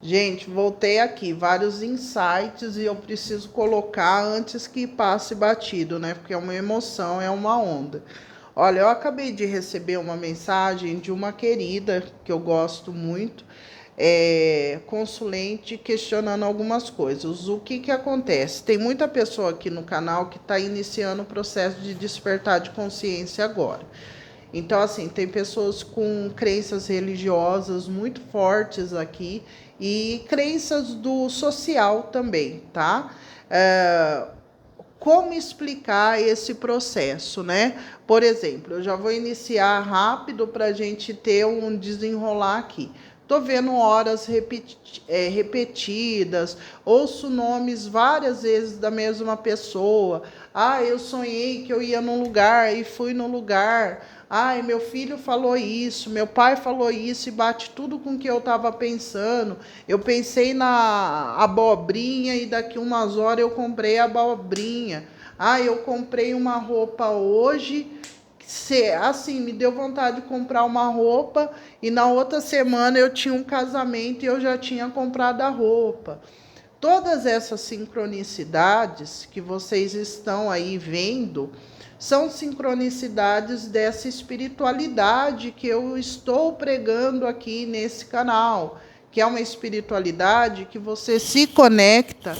Gente, voltei aqui, vários insights e eu preciso colocar antes que passe batido, né? Porque é uma emoção, é uma onda. Olha, eu acabei de receber uma mensagem de uma querida que eu gosto muito, consulente, questionando algumas coisas. O que que acontece? Tem muita pessoa aqui no canal que está iniciando o processo de despertar de consciência agora. Então, assim, tem pessoas com crenças religiosas muito fortes aqui e crenças do social também, tá? Como explicar esse processo, né? Por exemplo, eu já vou iniciar rápido para a gente ter um desenrolar aqui. Tô vendo horas repetidas, ouço nomes várias vezes da mesma pessoa. Ah, eu sonhei que eu ia num lugar e fui no lugar. Ai, meu filho falou isso, meu pai falou isso e bate tudo com o que eu estava pensando. Eu pensei na abobrinha e daqui umas horas eu comprei a abobrinha. Ah, eu comprei uma roupa hoje, assim, me deu vontade de comprar uma roupa e na outra semana eu tinha um casamento e eu já tinha comprado a roupa. Todas essas sincronicidades que vocês estão aí vendo são sincronicidades dessa espiritualidade que eu estou pregando aqui nesse canal, que é uma espiritualidade que você se conecta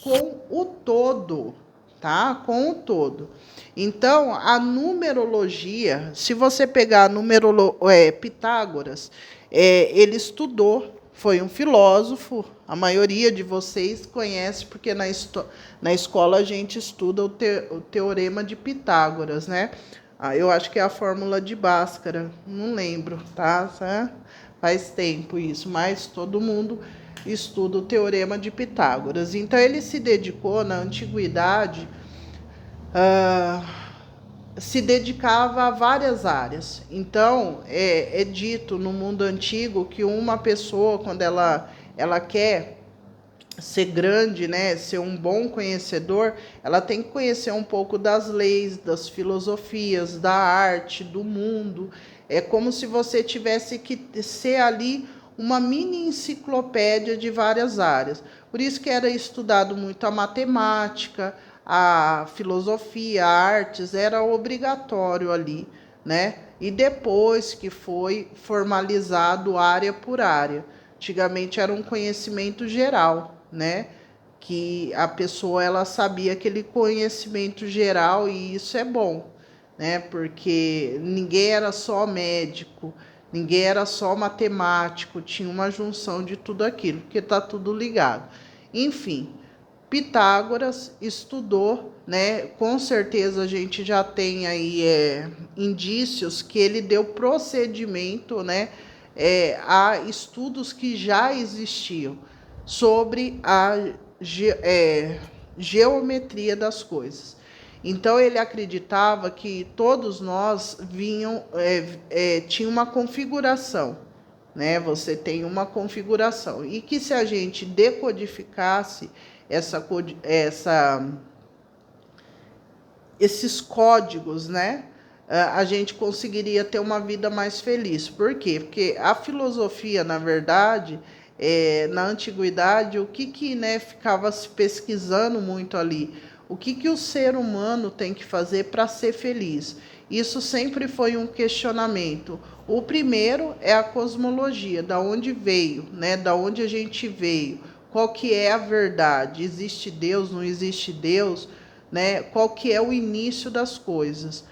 com o todo, tá? Com o todo. Então, a numerologia, se você pegar Pitágoras, ele estudou, foi um filósofo, a maioria de vocês conhece, porque na escola a gente estuda o teorema de Pitágoras, né? Eu acho que é a fórmula de Bhaskara, não lembro, tá? Faz tempo isso, mas todo mundo estuda o teorema de Pitágoras. Então, ele se dedicou na antiguidade, se dedicava a várias áreas. Então, é dito no mundo antigo que uma pessoa, quando ela quer ser grande, né, ser um bom conhecedor, ela tem que conhecer um pouco das leis, das filosofias, da arte, do mundo. É como se você tivesse que ser ali uma mini enciclopédia de várias áreas. Por isso que era estudado muito a matemática, a filosofia, a artes, era obrigatório ali, né? E depois que foi formalizado área por área. Antigamente era um conhecimento geral, né? Que a pessoa ela sabia aquele conhecimento geral e isso é bom, né? Porque ninguém era só médico, ninguém era só matemático, tinha uma junção de tudo aquilo, porque está tudo ligado. Enfim, Pitágoras estudou, né? Com certeza a gente já tem aí indícios que ele deu procedimento, né? A estudos que já existiam sobre a geometria das coisas. Então ele acreditava que todos nós tinha uma configuração, né? Você tem uma configuração e que se a gente decodificasse esses códigos, né? A gente conseguiria ter uma vida mais feliz. Por quê? Porque a filosofia, na verdade, na antiguidade, o que né, ficava se pesquisando muito ali? O que o ser humano tem que fazer para ser feliz? Isso sempre foi um questionamento. O primeiro é a cosmologia, da onde veio, né? Da onde a gente veio, qual que é a verdade? Existe Deus, não existe Deus? Né? Qual que é o início das coisas?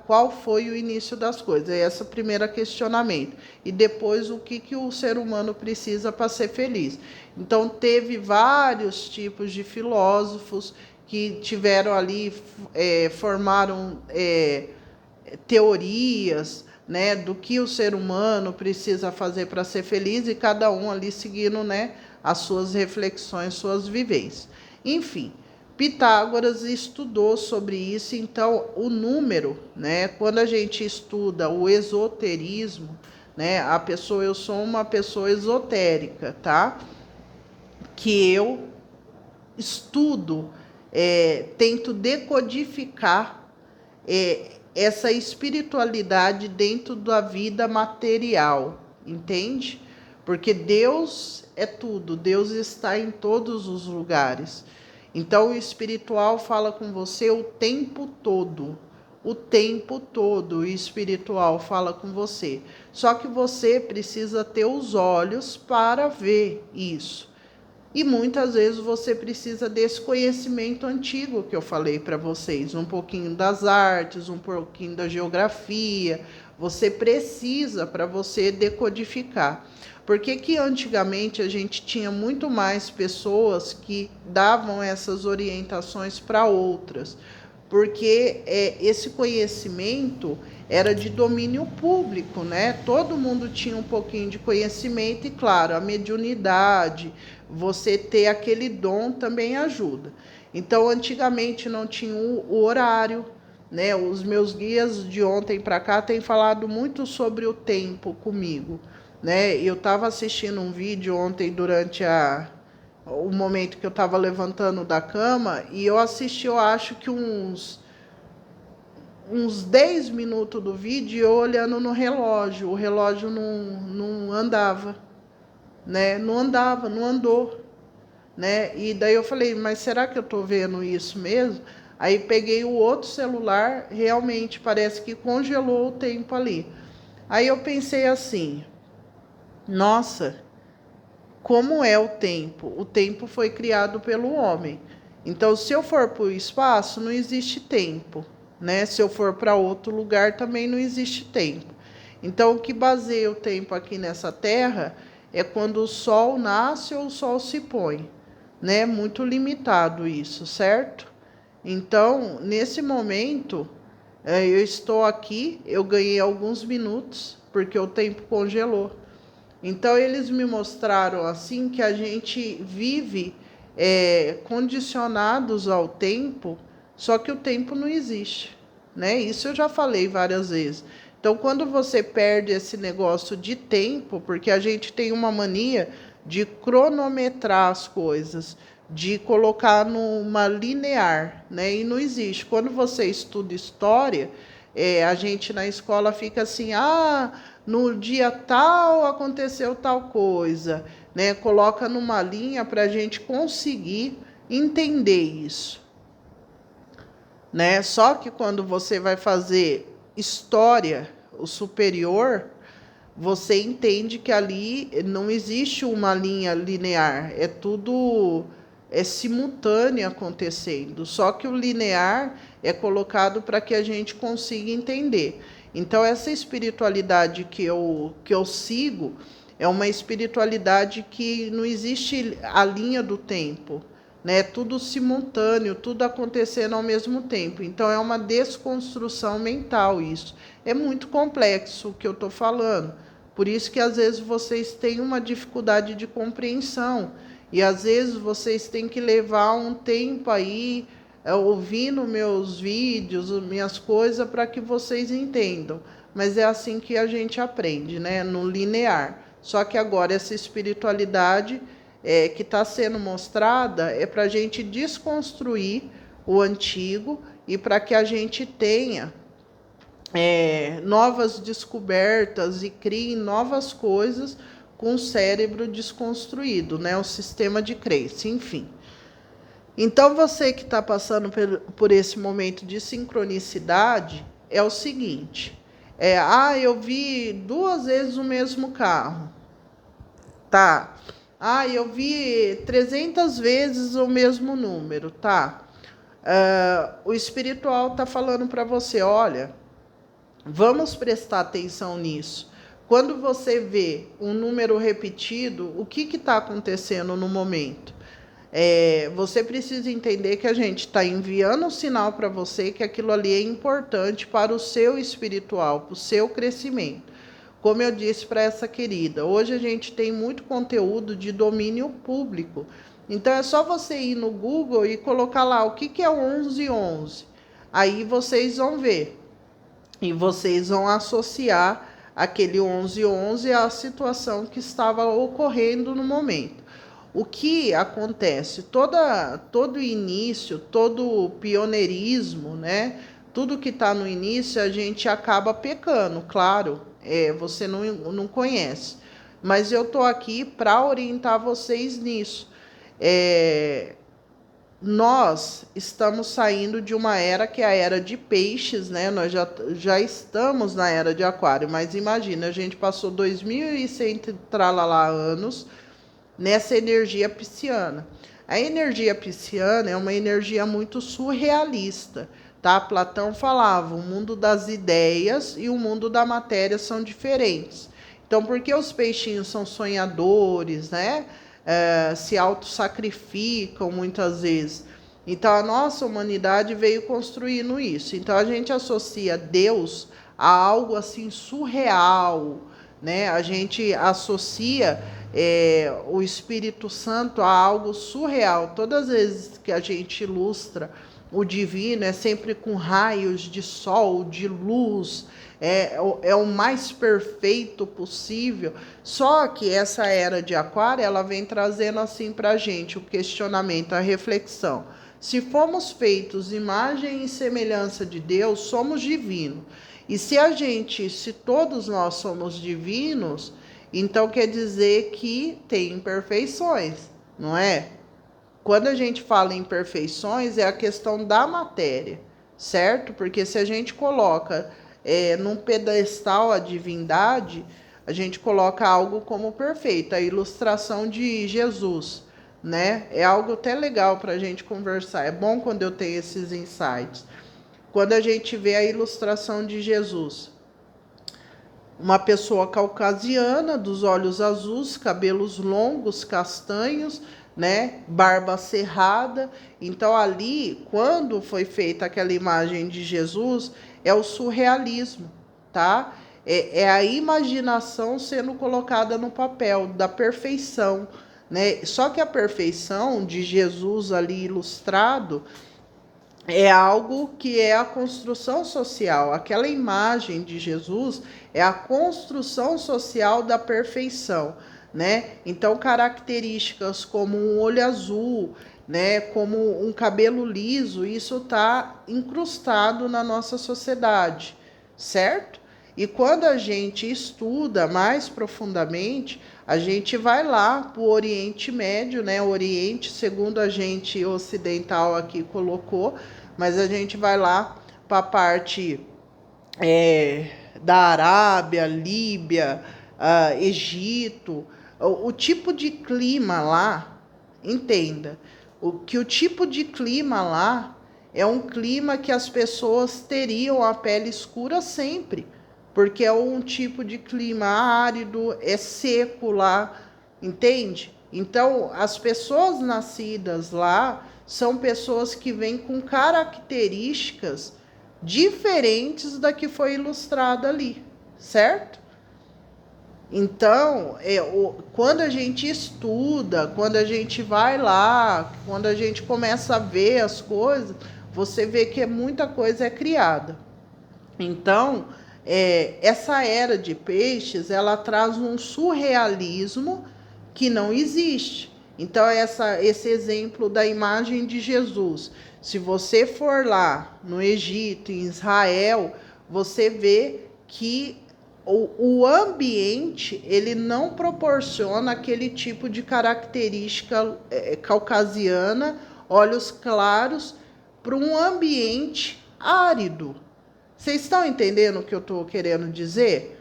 Qual foi o início das coisas? É esse o primeiro questionamento. E depois, o que o ser humano precisa para ser feliz? Então, teve vários tipos de filósofos que tiveram ali, formaram teorias, né, do que o ser humano precisa fazer para ser feliz e cada um ali seguindo, né, as suas reflexões, suas vivências. Enfim, Pitágoras estudou sobre isso, então o número, né, quando a gente estuda o esoterismo, né, eu sou uma pessoa esotérica, tá? Que eu estudo, tento decodificar essa espiritualidade dentro da vida material, entende? porque Deus é tudo, Deus está em todos os lugares. Então o espiritual fala com você o tempo todo. O tempo todo o espiritual fala com você. Só que você precisa ter os olhos para ver isso. E muitas vezes você precisa desse conhecimento antigo que eu falei para vocês, um pouquinho das artes, um pouquinho da geografia. Você precisa para você decodificar. Por que que antigamente a gente tinha muito mais pessoas que davam essas orientações para outras? Porque esse conhecimento era de domínio público, né? Todo mundo tinha um pouquinho de conhecimento e, claro, a mediunidade, você ter aquele dom também ajuda. Então, antigamente não tinha o horário, né? Os meus guias de ontem para cá têm falado muito sobre o tempo comigo, né? Eu estava assistindo um vídeo ontem durante o momento que eu estava levantando da cama e eu assisti, eu acho que uns 10 minutos do vídeo eu olhando no relógio. O relógio não andava, né? Não andava, não andou, né? E daí eu falei, mas será que eu tô vendo isso mesmo? Aí peguei o outro celular, realmente parece que congelou o tempo ali. Aí eu pensei assim, nossa, como é o tempo? O tempo foi criado pelo homem. Então, se eu for para o espaço, não existe tempo, né? Se eu for para outro lugar, também não existe tempo. Então, o que baseia o tempo aqui nessa Terra é quando o Sol nasce ou o Sol se põe, né? Muito limitado isso, certo? Então, nesse momento, eu estou aqui, eu ganhei alguns minutos, porque o tempo congelou. Então, eles me mostraram assim que a gente vive condicionados ao tempo, só que o tempo não existe, né? Isso eu já falei várias vezes. Então, quando você perde esse negócio de tempo, porque a gente tem uma mania de cronometrar as coisas, de colocar numa linear, né? E não existe. Quando você estuda história, a gente na escola fica assim, no dia tal aconteceu tal coisa, né? Coloca numa linha para a gente conseguir entender isso, né? Só que quando você vai fazer história, o superior, você entende que ali não existe uma linha linear, é tudo simultâneo acontecendo. Só que o linear é colocado para que a gente consiga entender. Então, essa espiritualidade que eu sigo é uma espiritualidade que não existe a linha do tempo, né? Tudo simultâneo, tudo acontecendo ao mesmo tempo. Então, é uma desconstrução mental isso. É muito complexo o que eu estou falando. Por isso que às vezes vocês têm uma dificuldade de compreensão. E às vezes vocês têm que levar um tempo aí ouvindo meus vídeos, minhas coisas, para que vocês entendam. Mas é assim que a gente aprende, né? No linear. Só que agora essa espiritualidade que está sendo mostrada é para a gente desconstruir o antigo e para que a gente tenha novas descobertas e crie novas coisas com o cérebro desconstruído, né? O sistema de crença, enfim. Então, você que está passando por esse momento de sincronicidade, é o seguinte, eu vi 2 vezes o mesmo carro, tá? Eu vi 300 vezes o mesmo número, tá? O espiritual está falando para você, olha, vamos prestar atenção nisso. Quando você vê um número repetido, o que está acontecendo no momento? Você precisa entender que a gente está enviando um sinal para você que aquilo ali é importante para o seu espiritual, para o seu crescimento. Como eu disse para essa querida, hoje a gente tem muito conteúdo de domínio público. Então é só você ir no Google e colocar lá o que é o 1111. Aí vocês vão ver. E vocês vão associar aquele 1111 à situação que estava ocorrendo no momento. O que acontece? Todo início, todo pioneirismo, né? Tudo que está no início, a gente acaba pecando, claro. Você não conhece. mas eu tô aqui para orientar vocês nisso. Nós estamos saindo de uma era que é a era de peixes, né? Nós já estamos na era de aquário, mas imagina, a gente passou 2100 tralalá anos nessa energia pisciana. A energia pisciana é uma energia muito surrealista, tá? Platão falava, o mundo das ideias e o mundo da matéria são diferentes. Então, porque os peixinhos são sonhadores, né? Se autossacrificam muitas vezes. Então, a nossa humanidade veio construindo isso. Então, a gente associa Deus a algo assim surreal, né? A gente associa o Espírito Santo a algo surreal. Todas as vezes que a gente ilustra o divino, é sempre com raios de sol, de luz, é o mais perfeito possível. Só que essa era de aquário, ela vem trazendo assim para a gente o questionamento, a reflexão. Se fomos feitos imagem e semelhança de Deus, somos divinos. E se todos nós somos divinos, então quer dizer que tem imperfeições, não é? Quando a gente fala em imperfeições, é a questão da matéria, certo? Porque se a gente coloca num pedestal a divindade, a gente coloca algo como perfeito, a ilustração de Jesus, né? É algo até legal para a gente conversar. É bom quando eu tenho esses insights. Quando a gente vê a ilustração de Jesus, uma pessoa caucasiana, dos olhos azuis, cabelos longos, castanhos, né? Barba cerrada. Então ali, quando foi feita aquela imagem de Jesus, é o surrealismo, tá? É a imaginação sendo colocada no papel da perfeição, né? Só que a perfeição de Jesus ali ilustrado é algo que é a construção social. Aquela imagem de Jesus é a construção social da perfeição, né? Então, características como um olho azul, né, como um cabelo liso, isso está incrustado na nossa sociedade, certo? E quando a gente estuda mais profundamente, a gente vai lá para o Oriente Médio, né? O Oriente, segundo a gente ocidental aqui colocou, mas a gente vai lá para a parte da Arábia, Líbia, Egito, o tipo de clima lá, entenda, o tipo de clima lá é um clima que as pessoas teriam a pele escura sempre, porque é um tipo de clima árido, é seco lá, entende? Então, as pessoas nascidas lá são pessoas que vêm com características diferentes da que foi ilustrada ali, certo? Então, quando a gente estuda, quando a gente vai lá, quando a gente começa a ver as coisas, você vê que muita coisa é criada. Então, essa era de peixes, ela traz um surrealismo que não existe. Então, esse exemplo da imagem de Jesus, se você for lá no Egito, em Israel, você vê que o ambiente ele não proporciona aquele tipo de característica caucasiana, olhos claros, para um ambiente árido. Vocês estão entendendo o que eu estou querendo dizer?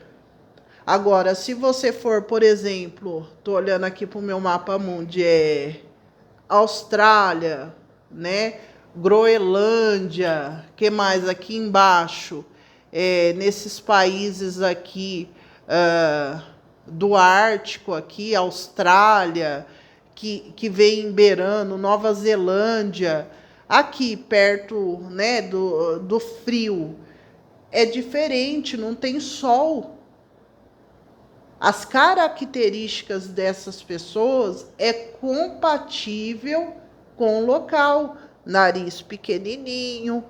Agora, se você for, por exemplo, estou olhando aqui para o meu mapa mundi, Austrália, né? Groenlândia, que mais aqui embaixo? Nesses países aqui do Ártico, aqui, Austrália, que vem beirando, Nova Zelândia, aqui perto, né, do frio, é diferente, não tem sol. As características dessas pessoas é compatível com o local. Nariz pequenininho,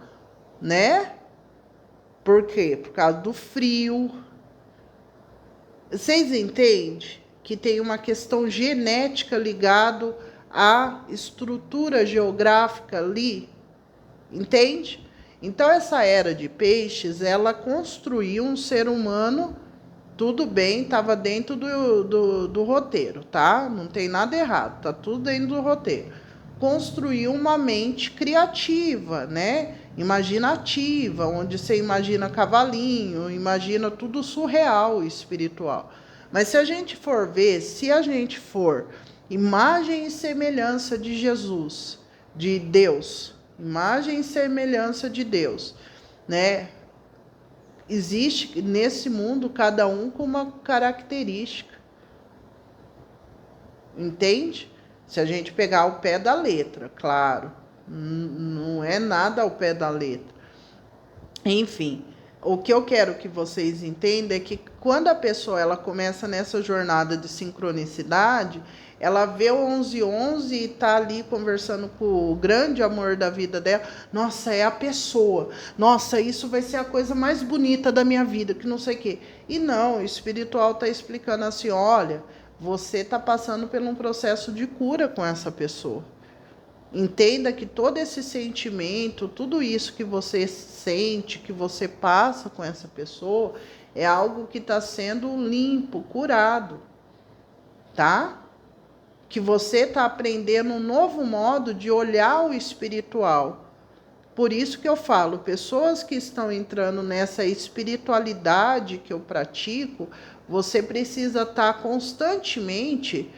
né? Por quê? Por causa do frio. Vocês entendem que tem uma questão genética ligado à estrutura geográfica ali? Entende? Então, essa era de peixes, ela construiu um ser humano tudo bem, estava dentro do roteiro, tá? Não tem nada errado, tá tudo dentro do roteiro. Construir uma mente criativa, né? Imaginativa, onde você imagina cavalinho, imagina tudo surreal e espiritual. Mas se a gente for ver, se a gente for imagem e semelhança de Jesus, de Deus, imagem e semelhança de Deus, né? Existe nesse mundo cada um com uma característica, entende? Se a gente pegar o pé da letra, claro, não é nada ao pé da letra. Enfim, o que eu quero que vocês entendam é que quando a pessoa ela começa nessa jornada de sincronicidade, ela vê o 1111 e tá ali conversando com o grande amor da vida dela. Nossa, é a pessoa. Nossa, isso vai ser a coisa mais bonita da minha vida, que não sei o quê. E não, o espiritual tá explicando assim, olha, você tá passando por um processo de cura com essa pessoa. Entenda que todo esse sentimento, tudo isso que você sente, que você passa com essa pessoa, é algo que está sendo limpo, curado, tá? Que você está aprendendo um novo modo de olhar o espiritual. Por isso que eu falo, pessoas que estão entrando nessa espiritualidade que eu pratico, você precisa estar constantemente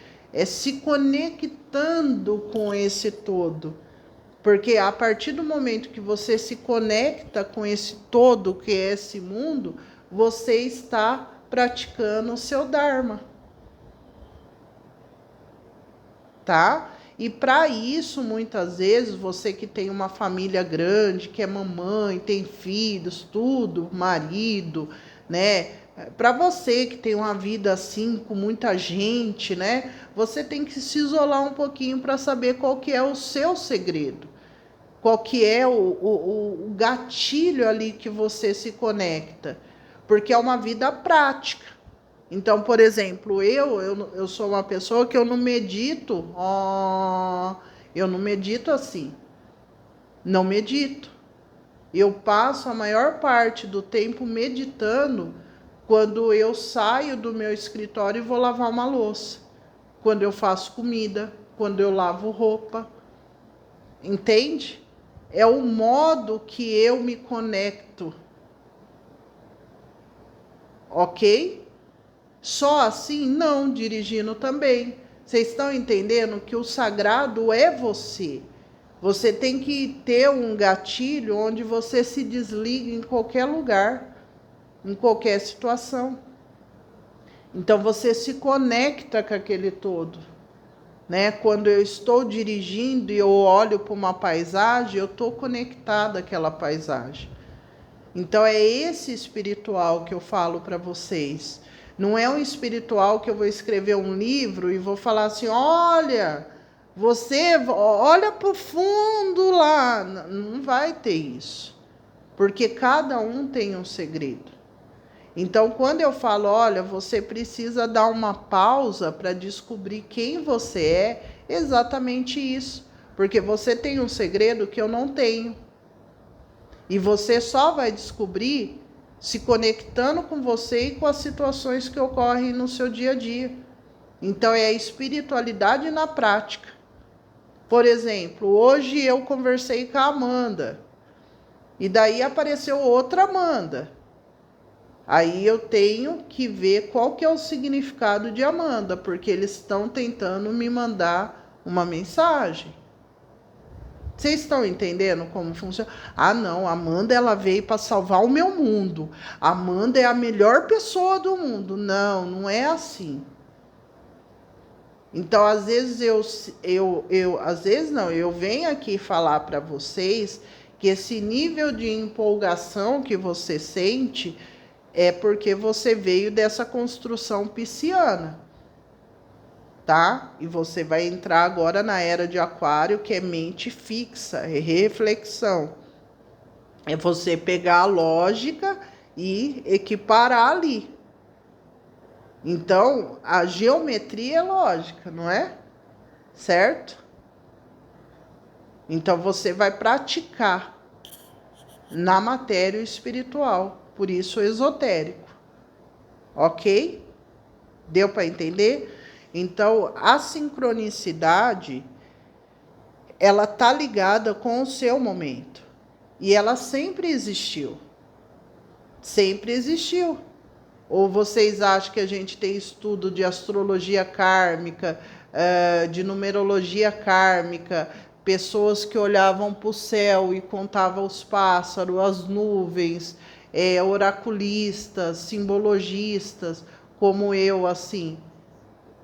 se conectando com esse todo. Porque a partir do momento que você se conecta com esse todo que é esse mundo, você está praticando o seu Dharma. Tá? E para isso, muitas vezes, você que tem uma família grande, que é mamãe, tem filhos, tudo, marido, né? Para você que tem uma vida assim, com muita gente, né? Você tem que se isolar um pouquinho para saber qual que é o seu segredo. Qual que é o gatilho ali que você se conecta. Porque é uma vida prática. Então, por exemplo, eu sou uma pessoa que eu não medito, eu não medito assim, não medito. Eu passo a maior parte do tempo meditando quando eu saio do meu escritório e vou lavar uma louça, quando eu faço comida, quando eu lavo roupa, entende? É o modo que eu me conecto, ok? Só assim? Não, dirigindo também. Vocês estão entendendo que o sagrado é você. Você tem que ter um gatilho onde você se desliga em qualquer lugar, em qualquer situação. Então você se conecta com aquele todo, né? Quando eu estou dirigindo e eu olho para uma paisagem, eu estou conectada àquela paisagem. Então é esse espiritual que eu falo para vocês. Não é um espiritual que eu vou escrever um livro e vou falar assim, olha, você olha para o fundo lá. Não vai ter isso. Porque cada um tem um segredo. Então, quando eu falo, olha, você precisa dar uma pausa para descobrir quem você é, exatamente isso. Porque você tem um segredo que eu não tenho. E você só vai descobrir se conectando com você e com as situações que ocorrem no seu dia a dia. Então é a espiritualidade na prática. Por exemplo, hoje eu conversei com a Amanda. E daí apareceu outra Amanda. Aí eu tenho que ver qual que é o significado de Amanda, porque eles estão tentando me mandar uma mensagem. Vocês estão entendendo como funciona? Ah, não, a Amanda ela veio para salvar o meu mundo. A Amanda é a melhor pessoa do mundo. Não, não é assim. Então, às vezes às vezes não, eu venho aqui falar para vocês que esse nível de empolgação que você sente é porque você veio dessa construção pisciana. Tá? E você vai entrar agora na era de Aquário, que é mente fixa, é reflexão. É você pegar a lógica e equiparar ali. Então, a geometria é lógica, não é? Certo? Então, você vai praticar na matéria espiritual, por isso esotérico. Ok? Deu para entender? Então, a sincronicidade, ela tá ligada com o seu momento. E ela sempre existiu. Sempre existiu. Ou vocês acham que a gente tem estudo de astrologia kármica, de numerologia kármica, pessoas que olhavam para o céu e contavam os pássaros, as nuvens, oraculistas, simbologistas, como eu, assim.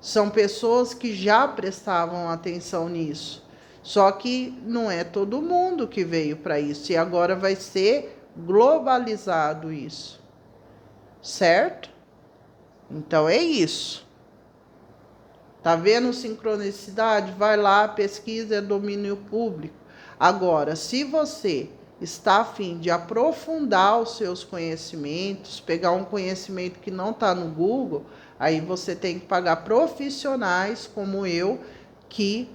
São pessoas que já prestavam atenção nisso. Só que não é todo mundo que veio para isso. E agora vai ser globalizado isso. Certo? Então é isso. Tá vendo sincronicidade? Vai lá, pesquisa, é domínio público. Agora, se você está a fim de aprofundar os seus conhecimentos, pegar um conhecimento que não está no Google, aí você tem que pagar profissionais como eu, que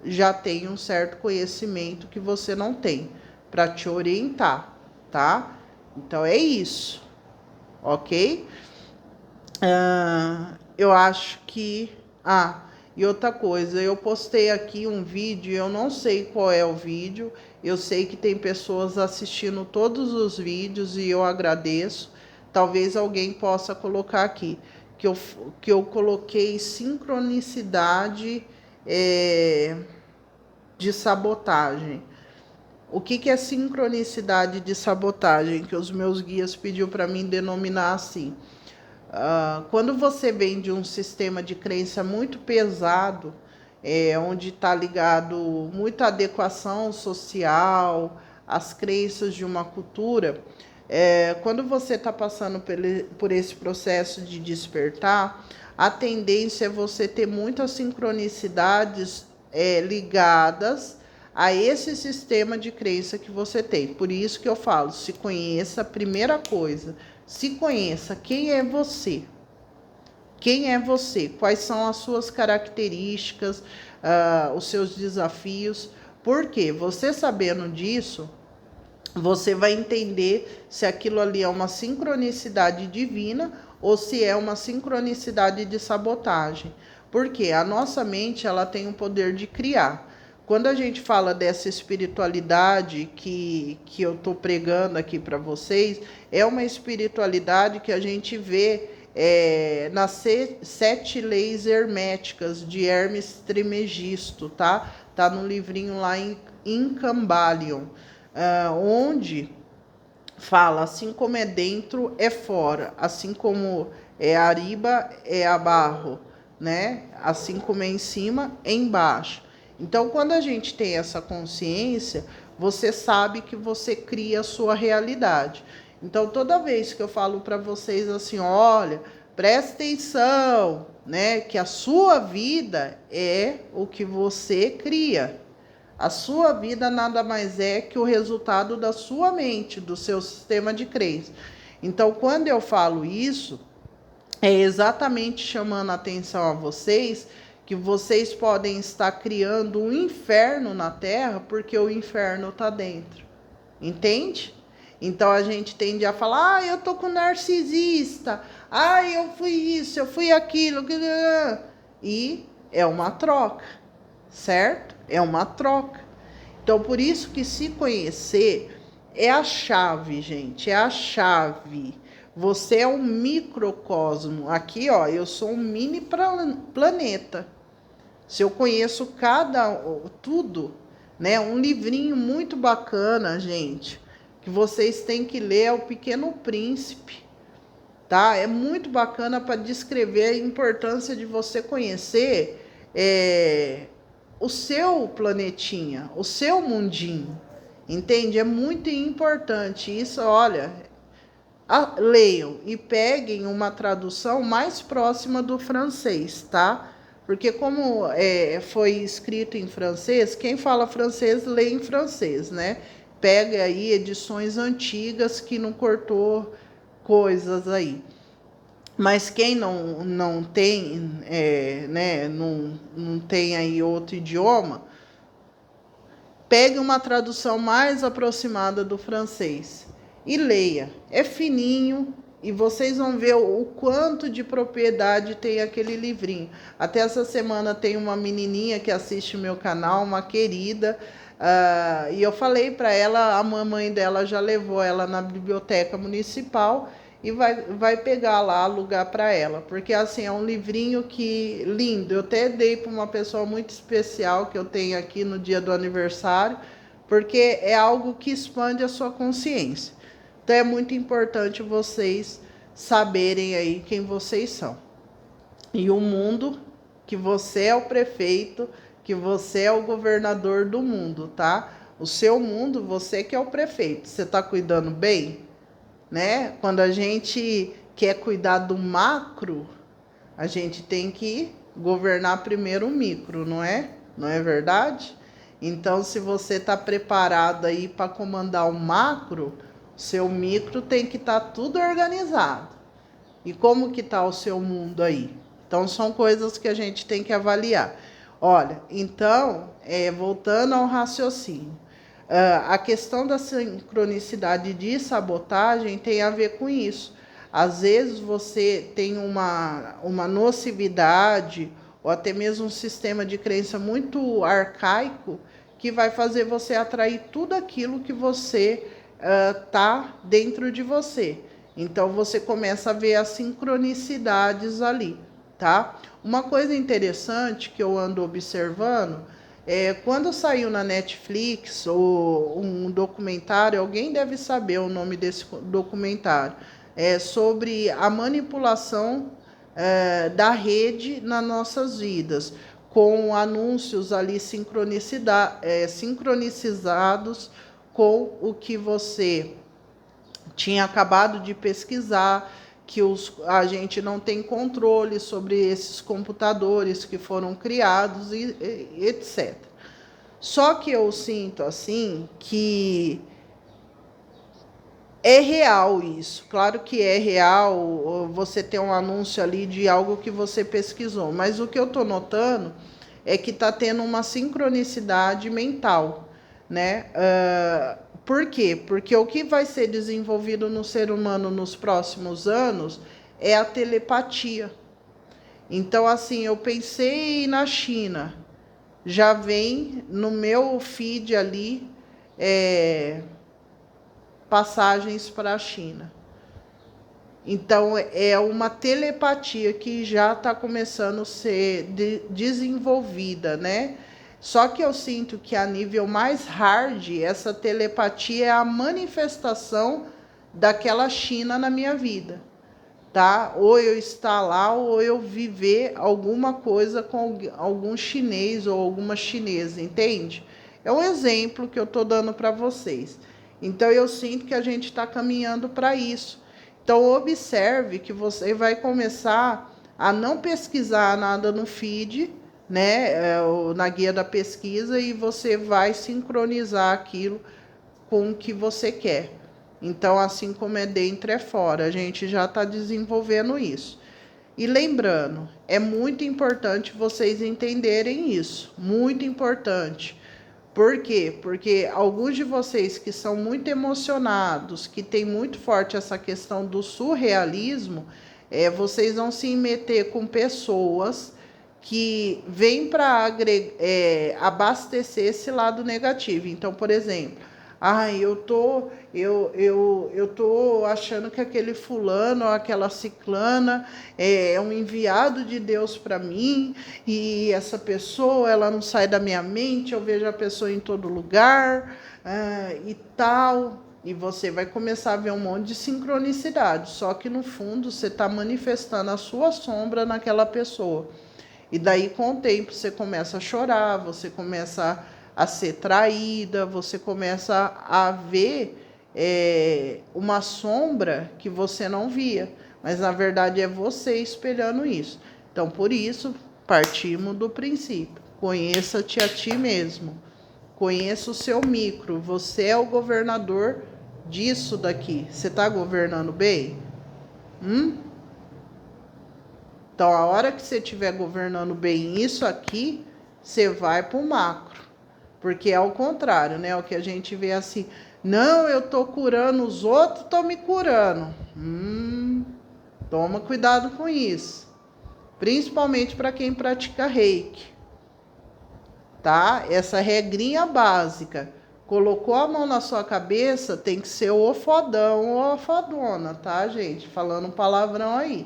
já tem um certo conhecimento que você não tem, para te orientar, tá? Então é isso, ok? Eu acho que... e outra coisa, eu postei aqui um vídeo, eu não sei qual é o vídeo, eu sei que tem pessoas assistindo todos os vídeos e eu agradeço. Talvez alguém possa colocar aqui, que eu coloquei sincronicidade de sabotagem. O que é sincronicidade de sabotagem? Que os meus guias pediu para mim denominar assim. Quando você vem de um sistema de crença muito pesado, onde está ligado muita adequação social, as crenças de uma cultura, quando você está passando por esse processo de despertar, a tendência é você ter muitas sincronicidades ligadas a esse sistema de crença que você tem. Por isso que eu falo, se conheça, primeira coisa, se conheça quem é você. Quem é você? Quais são as suas características, os seus desafios? Porque você sabendo disso, você vai entender se aquilo ali é uma sincronicidade divina ou se é uma sincronicidade de sabotagem. Porque a nossa mente, ela tem o poder de criar. Quando a gente fala dessa espiritualidade que eu estou pregando aqui para vocês, é uma espiritualidade que a gente vê nas 7 leis herméticas de Hermes Trismegisto, tá? Tá no livrinho lá em Cambalion, onde fala, assim como é dentro, é fora, assim como é arriba, é abaixo, né? Assim como é em cima, é embaixo. Então, quando a gente tem essa consciência, você sabe que você cria a sua realidade. Então, toda vez que eu falo para vocês assim, olha, presta atenção, né? Que a sua vida é o que você cria. A sua vida nada mais é que o resultado da sua mente, do seu sistema de crença. Então, quando eu falo isso, é exatamente chamando a atenção a vocês que vocês podem estar criando um inferno na Terra porque o inferno está dentro. Entende? Então a gente tende a falar, eu tô com narcisista, eu fui isso, eu fui aquilo, e é uma troca, certo? É uma troca. Então por isso que se conhecer é a chave, gente, é a chave. Você é um microcosmo. Aqui, ó, eu sou um mini planeta. Se eu conheço tudo, né? Um livrinho muito bacana, gente, que vocês têm que ler é O Pequeno Príncipe, tá? É muito bacana para descrever a importância de você conhecer o seu planetinha, o seu mundinho, entende? É muito importante isso, olha, leiam e peguem uma tradução mais próxima do francês, tá? Porque como foi escrito em francês, quem fala francês lê em francês, né? Pega aí edições antigas que não cortou coisas aí. Mas quem não tem, né, não tem aí outro idioma, pegue uma tradução mais aproximada do francês e leia. É fininho, e vocês vão ver o quanto de propriedade tem aquele livrinho. Até essa semana tem uma menininha que assiste o meu canal, uma querida, e eu falei para ela, a mamãe dela já levou ela na biblioteca municipal e vai pegar lá, alugar para ela, porque assim é um livrinho que lindo. Eu até dei para uma pessoa muito especial que eu tenho aqui no dia do aniversário, porque é algo que expande a sua consciência. Então é muito importante vocês saberem aí quem vocês são. E o mundo, que você é o prefeito, que você é o governador do mundo, tá? O seu mundo, você que é o prefeito. Você tá cuidando bem, né? Quando a gente quer cuidar do macro, a gente tem que governar primeiro o micro, não é? Não é verdade? Então, se você está preparado aí para comandar o macro, seu micro tem que estar tudo organizado. E como que está o seu mundo aí? Então, são coisas que a gente tem que avaliar. Olha, então, voltando ao raciocínio, a questão da sincronicidade de sabotagem tem a ver com isso. Às vezes você tem uma nocividade ou até mesmo um sistema de crença muito arcaico que vai fazer você atrair tudo aquilo que você tá dentro de você. Então você começa a ver as sincronicidades ali, tá? Uma coisa interessante que eu ando observando é quando saiu na Netflix ou um documentário, alguém deve saber o nome desse documentário, sobre a manipulação da rede nas nossas vidas, com anúncios ali sincronizados com o que você tinha acabado de pesquisar, que a gente não tem controle sobre esses computadores que foram criados e etc. Só que eu sinto assim que é real isso. Claro que é real você ter um anúncio ali de algo que você pesquisou, mas o que eu estou notando é que está tendo uma sincronicidade mental, né? Por quê? Porque o que vai ser desenvolvido no ser humano nos próximos anos é a telepatia. Então, assim, eu pensei na China, já vem no meu feed ali passagens para a China. Então, é uma telepatia que já está começando a ser desenvolvida, né? Só que eu sinto que a nível mais hard, essa telepatia é a manifestação daquela China na minha vida, tá? Ou eu estar lá, ou eu viver alguma coisa com algum chinês ou alguma chinesa, entende? É um exemplo que eu estou dando para vocês. Então, eu sinto que a gente está caminhando para isso. Então, observe que você vai começar a não pesquisar nada no feed, né, na guia da pesquisa, e você vai sincronizar aquilo com o que você quer. Então, assim como é dentro, é fora. A gente já está desenvolvendo isso. E lembrando, é muito importante vocês entenderem isso. Muito importante. Por quê? Porque alguns de vocês que são muito emocionados, que tem muito forte essa questão do surrealismo, vocês vão se meter com pessoas que vêm para abastecer esse lado negativo. Então, por exemplo, eu tô achando que aquele fulano ou aquela ciclana é um enviado de Deus para mim, e essa pessoa, ela não sai da minha mente, eu vejo a pessoa em todo lugar, e tal. E você vai começar a ver um monte de sincronicidade, só que no fundo você está manifestando a sua sombra naquela pessoa. E daí, com o tempo, você começa a chorar, você começa a ser traída, você começa a ver uma sombra que você não via. Mas, na verdade, é você espelhando isso. Então, por isso, partimos do princípio. Conheça-te a ti mesmo. Conheça o seu micro. Você é o governador disso daqui. Você está governando bem? Então, a hora que você estiver governando bem isso aqui, você vai para o macro. Porque é o contrário, né? O que a gente vê assim, não, eu tô curando os outros, tô me curando. Toma cuidado com isso. Principalmente para quem pratica reiki. Tá? Essa regrinha básica. Colocou a mão na sua cabeça, tem que ser o fodão ou a fodona, tá, gente? Falando um palavrão aí.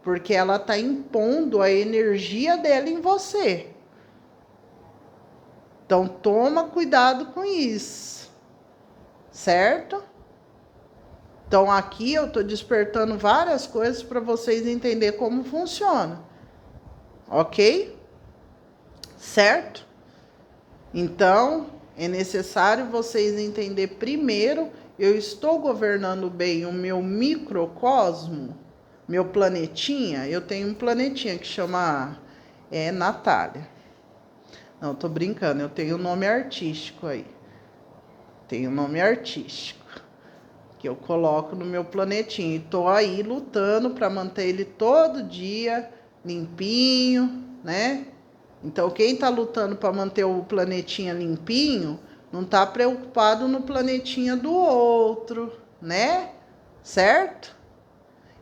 Porque ela tá impondo a energia dela em você. Então, toma cuidado com isso. Certo? Então, aqui eu tô despertando várias coisas para vocês entenderem como funciona. Ok? Certo? Então, é necessário vocês entenderem primeiro, eu estou governando bem o meu microcosmo, meu planetinha. Eu tenho um planetinha que chama Natália. Não, tô brincando, eu tenho um nome artístico aí. Tenho um nome artístico que eu coloco no meu planetinha. E tô aí lutando para manter ele todo dia limpinho, né? Então, quem está lutando para manter o planetinha limpinho, não está preocupado no planetinha do outro, né? Certo?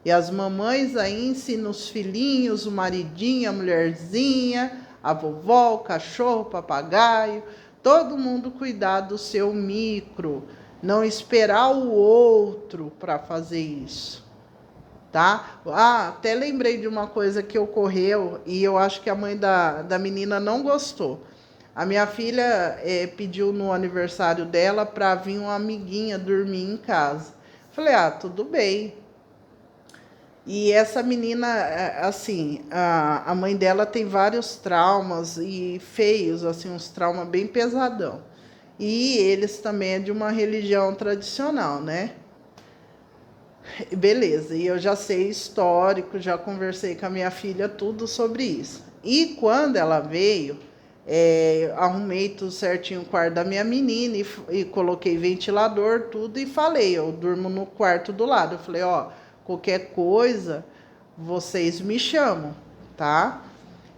E as mamães aí ensinam os filhinhos, o maridinho, a mulherzinha, a vovó, o cachorro, o papagaio, todo mundo cuidar do seu micro, não esperar o outro para fazer isso. Tá? Até lembrei de uma coisa que ocorreu e eu acho que a mãe da menina não gostou. A minha filha pediu no aniversário dela para vir uma amiguinha dormir em casa. Falei, tudo bem. E essa menina, assim, a mãe dela tem vários traumas e feios, assim, uns traumas bem pesadão. E eles também é de uma religião tradicional, né? Beleza, e eu já sei histórico, já conversei com a minha filha tudo sobre isso. E quando ela veio, arrumei tudo certinho o quarto da minha menina e coloquei ventilador, tudo, e falei, eu durmo no quarto do lado. Eu falei, qualquer coisa, vocês me chamam, tá?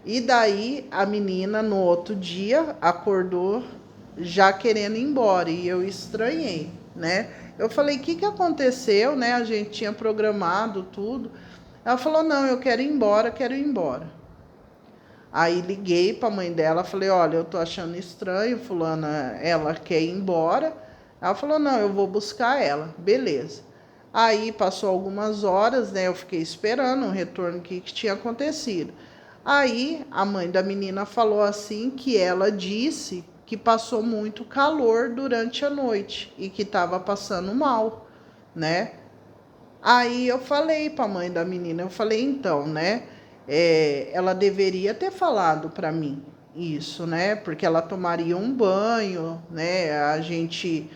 E daí a menina no outro dia acordou já querendo ir embora, e eu estranhei, né? Eu falei, o que aconteceu, né? A gente tinha programado tudo. Ela falou, não, eu quero ir embora, quero ir embora. Aí liguei para a mãe dela, falei, olha, eu tô achando estranho, fulana, ela quer ir embora. Ela falou, não, eu vou buscar ela. Beleza. Aí passou algumas horas, né? Eu fiquei esperando o retorno que tinha acontecido. Aí a mãe da menina falou assim que ela disse que passou muito calor durante a noite e que estava passando mal, né? Aí eu falei para a mãe da menina, eu falei, então, né? Ela deveria ter falado para mim isso, né? Porque ela tomaria um banho, né? A gente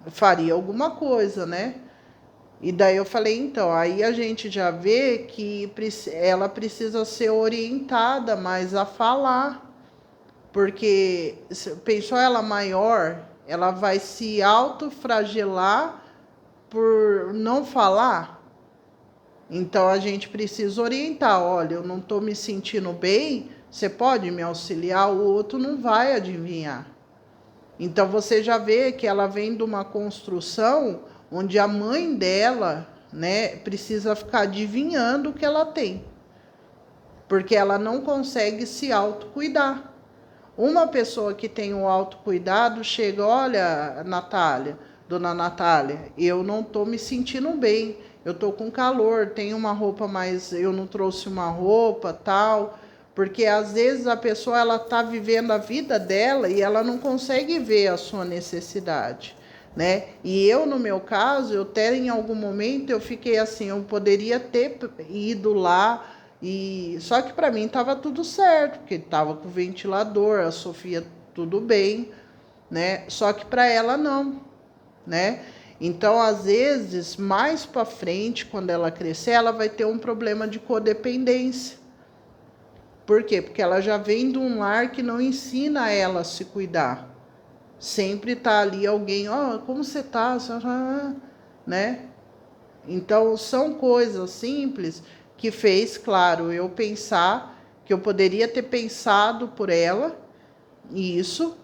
faria alguma coisa, né? E daí eu falei, então, aí a gente já vê que ela precisa ser orientada mais a falar, porque pensou ela maior, ela vai se autoflagelar por não falar. Então a gente precisa orientar, olha, eu não estou me sentindo bem, você pode me auxiliar? O outro não vai adivinhar. Então você já vê que ela vem de uma construção onde a mãe dela, né, precisa ficar adivinhando o que ela tem, porque ela não consegue se autocuidar. Uma pessoa que tem o autocuidado chega, olha, Natália, dona Natália, eu não estou me sentindo bem, eu estou com calor, tenho uma roupa, mas eu não trouxe uma roupa, tal, porque às vezes a pessoa ela está vivendo a vida dela e ela não consegue ver a sua necessidade, né? E eu, no meu caso, eu até em algum momento eu fiquei assim, eu poderia ter ido lá, e só que para mim estava tudo certo, porque estava com o ventilador, a Sofia tudo bem, né? Só que para ela não, né? Então, às vezes, mais para frente, quando ela crescer, ela vai ter um problema de codependência. Por quê? Porque ela já vem de um lar que não ensina ela a se cuidar. Sempre tá ali alguém, como você tá? Né? Então, são coisas simples que fez, claro, eu pensar que eu poderia ter pensado por ela, isso,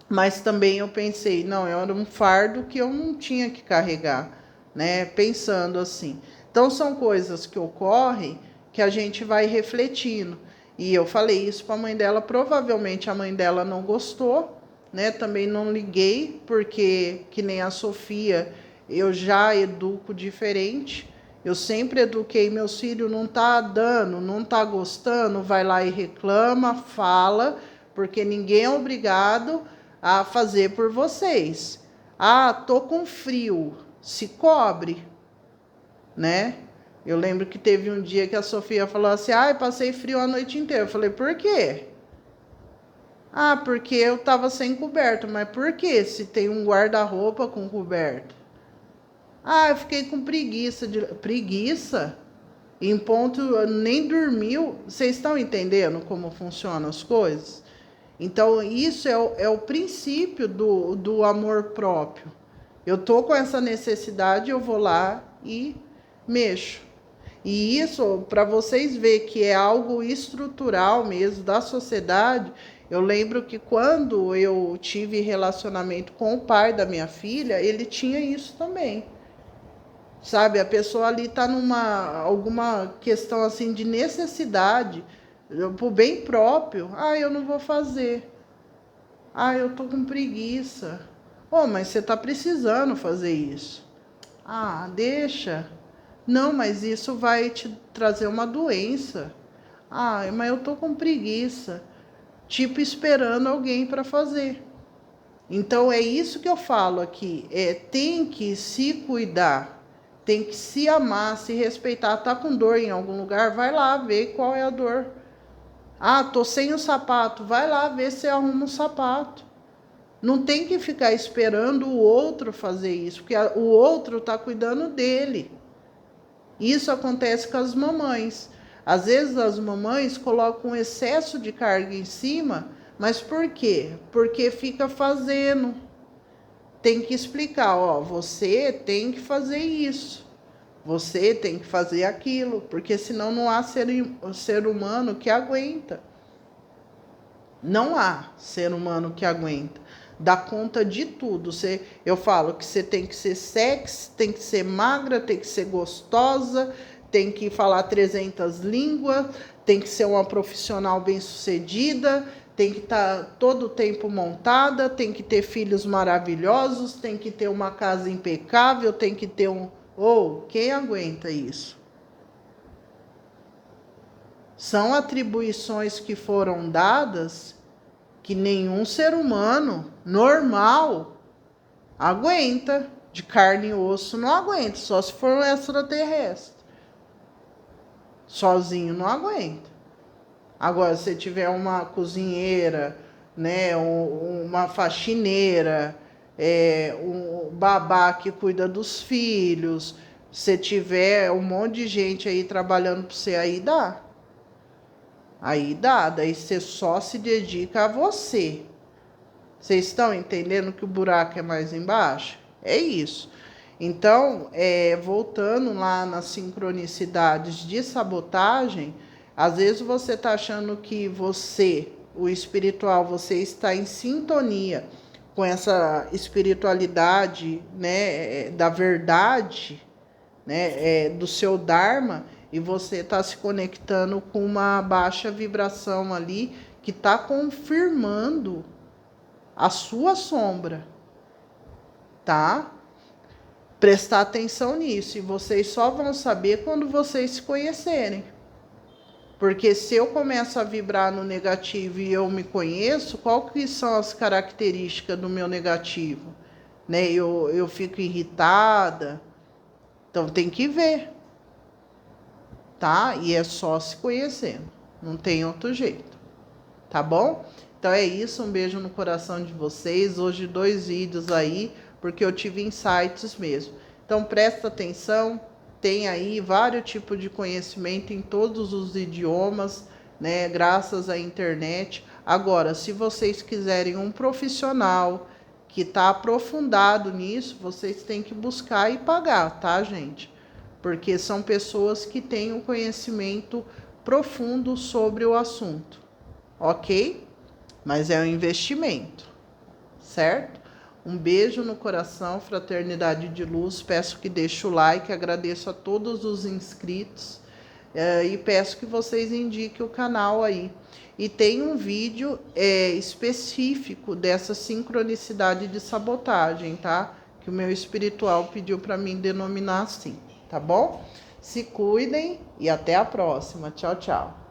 mas também eu pensei, não, era um fardo que eu não tinha que carregar, né? Pensando assim. Então, são coisas que ocorrem que a gente vai refletindo. E eu falei isso para a mãe dela, provavelmente a mãe dela não gostou, né? Também não liguei, porque, que nem a Sofia, eu já educo diferente. Eu sempre eduquei meus filhos, não tá dando, não tá gostando, vai lá e reclama, fala, porque ninguém é obrigado a fazer por vocês. Ah, tô com frio, se cobre, né? Eu lembro que teve um dia que a Sofia falou assim, ai, passei frio a noite inteira. Eu falei, por quê? Ah, porque eu tava sem coberto. Mas por quê? Se tem um guarda-roupa com coberto. Ah, eu fiquei com preguiça. Preguiça? Em ponto, nem dormiu. Vocês estão entendendo como funcionam as coisas? Então, isso é o princípio do amor próprio. Eu tô com essa necessidade, eu vou lá e mexo. E isso, para vocês verem que é algo estrutural mesmo da sociedade, eu lembro que quando eu tive relacionamento com o pai da minha filha, ele tinha isso também. Sabe, a pessoa ali está alguma questão assim de necessidade, por bem próprio. Ah, eu não vou fazer. Ah, eu tô com preguiça. Oh, mas você está precisando fazer isso. Ah, deixa. Não, mas isso vai te trazer uma doença. Ah, mas eu tô com preguiça. Tipo, esperando alguém para fazer. Então, é isso que eu falo aqui. Tem que se cuidar. Tem que se amar, se respeitar. Tá com dor em algum lugar? Vai lá ver qual é a dor. Ah, tô sem o sapato. Vai lá ver se arruma um sapato. Não tem que ficar esperando o outro fazer isso, porque o outro tá cuidando dele. Isso acontece com as mamães. Às vezes as mamães colocam um excesso de carga em cima, mas por quê? Porque fica fazendo. Tem que explicar, ó, você tem que fazer isso. Você tem que fazer aquilo, porque senão não há ser humano que aguenta. Não há ser humano que aguenta. Dá conta de tudo. Eu falo que você tem que ser sexy, tem que ser magra, tem que ser gostosa, tem que falar 300 línguas, tem que ser uma profissional bem-sucedida, tem que estar todo o tempo montada, tem que ter filhos maravilhosos, tem que ter uma casa impecável, tem que ter um... quem aguenta isso? São atribuições que foram dadas que nenhum ser humano normal aguenta, de carne e osso não aguenta, só se for um extraterrestre. Sozinho não aguenta. Agora, se tiver uma cozinheira, né, uma faxineira, um babá que cuida dos filhos, se tiver um monte de gente aí trabalhando para você, aí dá. Aí dá, daí você só se dedica a você. Vocês estão entendendo que o buraco é mais embaixo? É isso. Então, voltando lá nas sincronicidades de sabotagem, às vezes você está achando que você, o espiritual, você está em sintonia com essa espiritualidade, né, da verdade, né, do seu Dharma, e você está se conectando com uma baixa vibração ali que está confirmando a sua sombra, tá? Prestar atenção nisso, e vocês só vão saber quando vocês se conhecerem. Porque se eu começo a vibrar no negativo e eu me conheço, qual que são as características do meu negativo? Né? Eu fico irritada, então tem que ver, tá? E é só se conhecendo, não tem outro jeito, tá bom? Então é isso, um beijo no coração de vocês. Hoje 2 vídeos aí, porque eu tive insights mesmo. Então presta atenção, tem aí vários tipos de conhecimento em todos os idiomas, né? Graças à internet. Agora, se vocês quiserem um profissional que está aprofundado nisso, vocês têm que buscar e pagar, tá, gente? Porque são pessoas que têm um conhecimento profundo sobre o assunto, ok? Mas é um investimento, certo? Um beijo no coração, fraternidade de luz. Peço que deixe o like, agradeço a todos os inscritos e peço que vocês indiquem o canal aí. E tem um vídeo específico dessa sincronicidade de sabotagem, tá? Que o meu espiritual pediu para mim denominar assim, tá bom? Se cuidem e até a próxima. Tchau, tchau.